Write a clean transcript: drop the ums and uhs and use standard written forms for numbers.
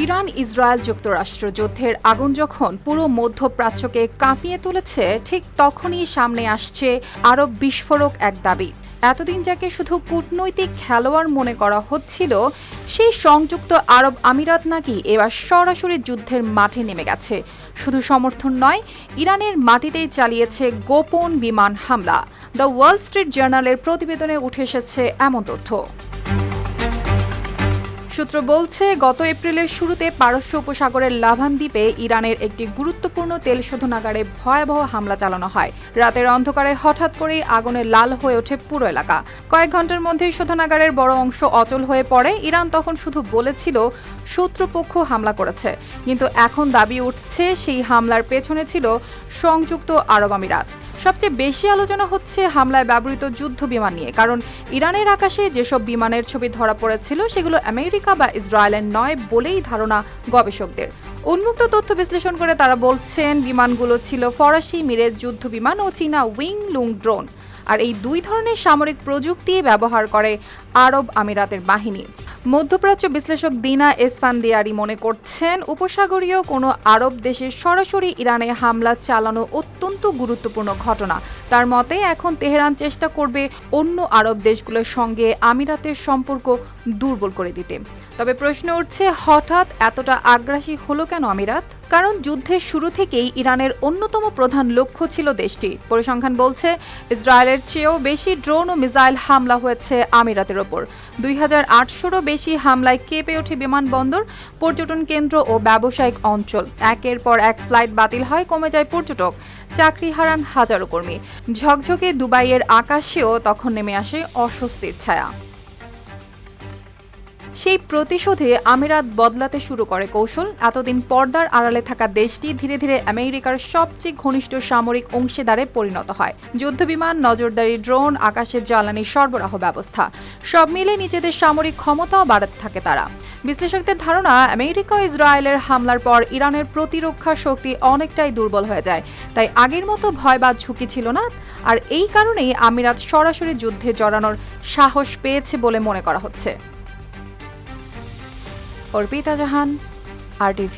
Iran Israel যুক্তরাষ্ট্র যুদ্ধের আগুন যখন পুরো মধ্যপ্রাচ্যকে কাঁপিয়ে তুলেছে, ঠিক তখনই সামনে আসছে আরব বিস্ফোরক এক দাবি। এতদিন যাকে শুধু কূটনৈতিক খেলোয়াড় মনে করা হচ্ছিল, সেই সংযুক্ত আরব আমিরাত নাকি এবার সরাসরি যুদ্ধের মাঠে নেমে গেছে। শুধু সমর্থন নয়, ইরানের মাটিতেই চালিয়েছে গোপন বিমান হামলা। দ্য ওয়াল স্ট্রিট জার্নালের প্রতিবেদনে উঠে এসেছে এমন তথ্য। সূত্র বলছে, গত এপ্রিলের শুরুতে পারস্য উপসাগরের লাভান দ্বীপে ইরানের একটি গুরুত্বপূর্ণ তেল শোধনাগারে ভয়াবহ হামলা চালানো হয়। রাতের অন্ধকারে হঠাৎ করেই আগুনে লাল হয়ে ওঠে পুরো এলাকা। কয়েক ঘন্টার মধ্যেই শোধনাগারের বড় অংশ অচল হয়ে পড়ে। ইরান তখন শুধু বলেছিল শত্রুপক্ষ হামলা করেছে, কিন্তু এখন দাবি উঠছে সেই হামলার পেছনে ছিল সংযুক্ত আরব আমিরাত। সবচেয়ে বেশি আলোচনা হচ্ছে হামলায় ব্যবহৃত যুদ্ধ বিমান নিয়ে, কারণ ইরানের আকাশে যেসব বিমানের ছবি ধরা পড়েছিল সেগুলো আমেরিকা বা ইসরায়েলের নয় বলেই ধারণা গবেষকদের। উন্মুক্ত তথ্য বিশ্লেষণ করে তারা বলছেন, বিমানগুলো ছিল ফরাসি মিরেজ যুদ্ধ বিমান ও চীনা উইং লুং ড্রোন। আর এই দুই ধরনের সামরিক প্রযুক্তি ব্যবহার করে আরব আমিরাতের বাহিনী। মধ্যপ্রাচ্য বিশ্লেষক দিনা এসফান্দিয়ারি মনে করছেন, উপসাগরীয় কোনো আরব দেশে সরাসরি ইরানে হামলা চালানো অত্যন্ত গুরুত্বপূর্ণ ঘটনা। তার মতে এখন তেহরান চেষ্টা করবে অন্য আরব দেশগুলোর সঙ্গে আমিরাতের সম্পর্ক দুর্বল করে দিতে। তবে প্রশ্ন উঠছে, হঠাৎ এতটা আগ্রাসী হলো কেন আমিরাত? কারণ যুদ্ধের শুরু থেকেই ইরানের অন্যতম প্রধান লক্ষ্য ছিল দেশটি। পরিসংখ্যান বলছে, ইসরায়েলের চেয়েও বেশি ড্রোন ও মিসাইল হামলা হয়েছে আমিরাতের ওপর। 2800-রও বেশি হামলায় কেঁপে ওঠে বিমানবন্দর, পর্যটন কেন্দ্র ও ব্যবসায়িক অঞ্চল। একের পর এক ফ্লাইট বাতিল হয়, কমে যায় পর্যটক, চাকরি হারান হাজারো কর্মী। ঝকঝকে দুবাইয়ের আকাশেও তখন নেমে আসে অস্বস্তির ছায়া। সেই প্রতিশোধে আমিরাত বদলাতে শুরু করে কৌশল। এতদিন পর্দার আড়ালে থাকা দেশটি ধীরে ধীরে আমেরিকার সবচেয়ে ঘনিষ্ঠ সামরিক অংশীদারে পরিণত হয়। যুদ্ধবিমান, নজরদারি ড্রোন, আকাশের জ্বালানি সরবরাহ ব্যবস্থা সব মিলে নিজেদের সামরিক ক্ষমতাও বাড়াতে থাকে তারা। বিশ্লেষকদের ধারণা, আমেরিকা ও ইসরায়েলের হামলার পর ইরানের প্রতিরক্ষা শক্তি অনেকটাই দুর্বল হয়ে যায়। তাই আগের মতো ভয় বা ঝুঁকি ছিল না। আর এই কারণেই আমিরাত সরাসরি যুদ্ধে জড়ানোর সাহস পেয়েছে বলে মনে করা হচ্ছে। অর্পিতা জাহান, RTV।